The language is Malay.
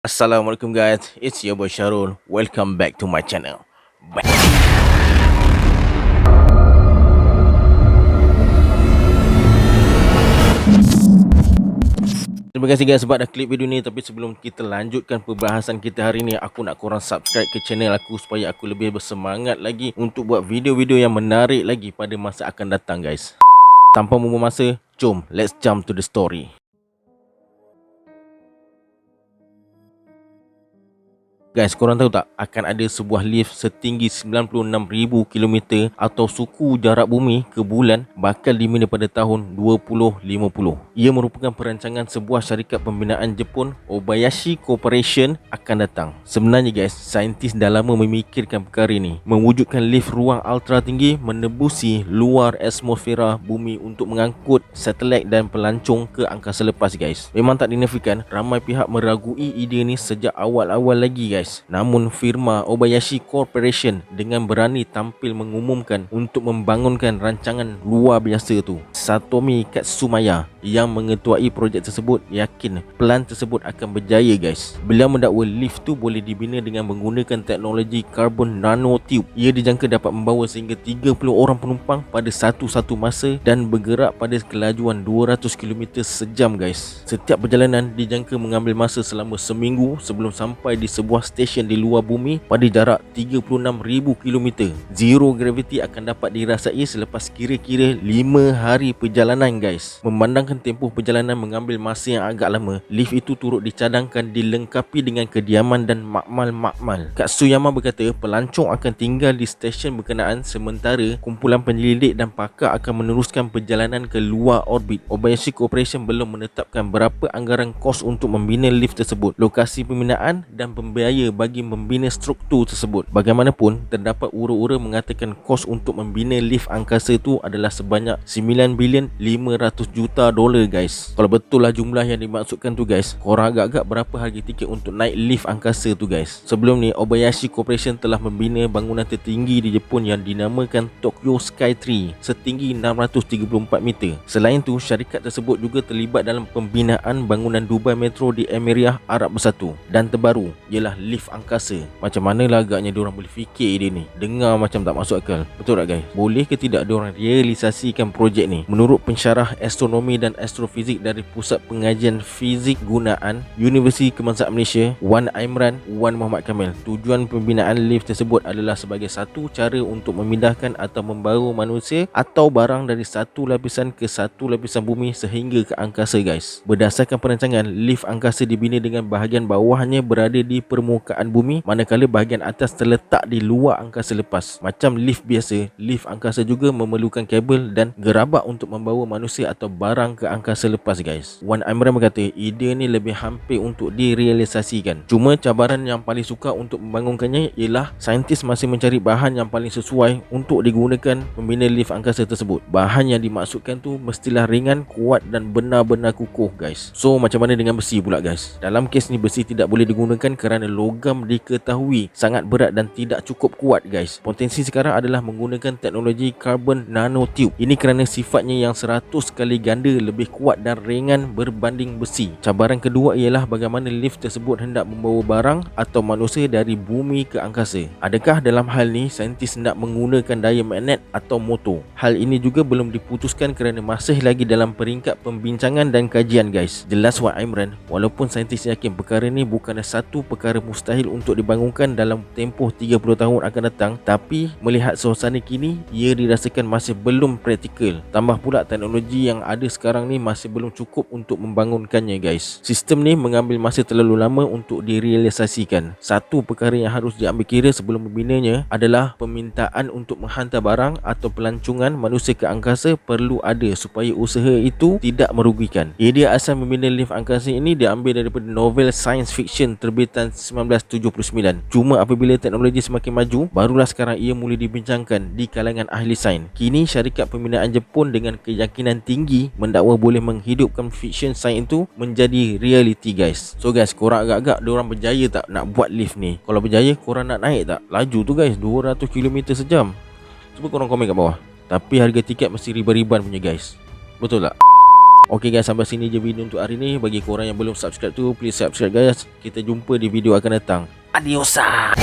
Assalamualaikum guys, it's your boy Syarul. Welcome back to my channel. Terima kasih guys sebab dah klik video ni. Tapi sebelum kita lanjutkan perbahasan kita hari ni, aku nak korang subscribe ke channel aku supaya aku lebih bersemangat lagi untuk buat video-video yang menarik lagi pada masa akan datang guys. Tanpa membuang masa, jom let's jump to the story. Guys, korang tahu tak akan ada sebuah lift setinggi 96,000 km atau suku jarak bumi ke bulan bakal dimulai pada tahun 2050. Ia merupakan perancangan sebuah syarikat pembinaan Jepun, Obayashi Corporation, akan datang. Sebenarnya guys, saintis dah lama memikirkan perkara ini, mewujudkan lift ruang ultra tinggi menembusi luar atmosfera bumi untuk mengangkut satelit dan pelancong ke angkasa lepas guys. Memang tak dinafikan, ramai pihak meragui ide ni sejak awal-awal lagi guys. Namun firma Obayashi Corporation dengan berani tampil mengumumkan untuk membangunkan rancangan luar biasa tu. Satomi Katsumaya yang mengetuai projek tersebut yakin pelan tersebut akan berjaya guys. Beliau mendakwa lift tu boleh dibina dengan menggunakan teknologi carbon nanotube. Ia dijangka dapat membawa sehingga 30 orang penumpang pada satu-satu masa dan bergerak pada kelajuan 200 km sejam guys. Setiap perjalanan dijangka mengambil masa selama seminggu sebelum sampai di sebuah stesen di luar bumi pada jarak 36,000 km. Zero gravity akan dapat dirasai selepas kira-kira 5 hari perjalanan guys. Memandangkan tempoh perjalanan mengambil masa yang agak lama, lift itu turut dicadangkan dilengkapi dengan kediaman dan makmal-makmal. Katsuyama berkata pelancong akan tinggal di stesen berkenaan sementara kumpulan penyelidik dan pakar akan meneruskan perjalanan ke luar orbit. Obayashi Corporation belum menetapkan berapa anggaran kos untuk membina lift tersebut, lokasi pembinaan dan pembiaya bagi membina struktur tersebut. Bagaimanapun, terdapat ura-ura mengatakan kos untuk membina lift angkasa tu adalah sebanyak 9 bilion 500 juta dolar guys. Kalau betul lah jumlah yang dimaksudkan tu guys, korang agak-agak berapa harga tiket untuk naik lift angkasa tu guys. Sebelum ni, Obayashi Corporation telah membina bangunan tertinggi di Jepun yang dinamakan Tokyo Sky Tree setinggi 634 meter. Selain tu, syarikat tersebut juga terlibat dalam pembinaan bangunan Dubai Metro di Emirat Arab Bersatu. Dan terbaru ialah lift angkasa. Macam manalah agaknya diorang boleh fikir dia ni? Dengar macam tak masuk akal. Betul tak guys? Boleh ke tidak diorang realisasikan projek ni? Menurut pensyarah astronomi dan astrofizik dari Pusat Pengajian Fizik Gunaan Universiti Kebangsaan Malaysia, Wan Imran Wan Muhammad Kamil, tujuan pembinaan lift tersebut adalah sebagai satu cara untuk memindahkan atau membawa manusia atau barang dari satu lapisan ke satu lapisan bumi sehingga ke angkasa guys. Berdasarkan perancangan, lift angkasa dibina dengan bahagian bawahnya berada di permukaan bumi, manakala bahagian atas terletak di luar angkasa lepas. Macam lift biasa, lift angkasa juga memerlukan kabel dan gerabak untuk membawa manusia atau barang ke angkasa lepas guys. Wan Imran berkata ide ni lebih hampir untuk direalisasikan. Cuma cabaran yang paling sukar untuk membangunkannya ialah saintis masih mencari bahan yang paling sesuai untuk digunakan membina lift angkasa tersebut. Bahan yang dimaksudkan tu mestilah ringan, kuat dan benar-benar kukuh guys. So macam mana dengan besi pula guys? Dalam kes ni besi tidak boleh digunakan kerana logam diketahui sangat berat dan tidak cukup kuat guys. Potensi sekarang adalah menggunakan teknologi carbon nanotube. Ini kerana sifatnya yang 100 kali ganda lebih kuat dan ringan berbanding besi. Cabaran kedua ialah bagaimana lift tersebut hendak membawa barang atau manusia dari bumi ke angkasa. Adakah dalam hal ni saintis hendak menggunakan daya magnet atau motor? Hal ini juga belum diputuskan kerana masih lagi dalam peringkat pembincangan dan kajian guys. Jelas Wan Imran, walaupun saintis yakin perkara ni bukanlah satu perkara mustahil untuk dibangunkan dalam tempoh 30 tahun akan datang, tapi melihat suasana kini ia dirasakan masih belum praktikal. Tambah pula teknologi yang ada sekarang ni masih belum cukup untuk membangunkannya guys. Sistem ni mengambil masa terlalu lama untuk direalisasikan. Satu perkara yang harus diambil kira sebelum membinanya adalah permintaan untuk menghantar barang atau pelancongan manusia ke angkasa perlu ada supaya usaha itu tidak merugikan. Idea asal membina lift angkasa ini diambil daripada novel science fiction terbitan 1979. Cuma apabila teknologi semakin maju, barulah sekarang ia mula dibincangkan di kalangan ahli sains. Kini syarikat pembinaan Jepun dengan keyakinan tinggi mendakwa boleh menghidupkan fiction sains itu menjadi reality guys. So guys, korang agak-agak diorang berjaya tak nak buat lift ni? Kalau berjaya, korang nak naik tak? Laju tu guys, 200 km sejam. Cuba korang komen kat bawah. Tapi harga tiket mesti riban-riban punya guys. Betul tak? Okay guys, sampai sini je video untuk hari ni. Bagi korang yang belum subscribe tu, please subscribe guys. Kita jumpa di video akan datang. Adiosa.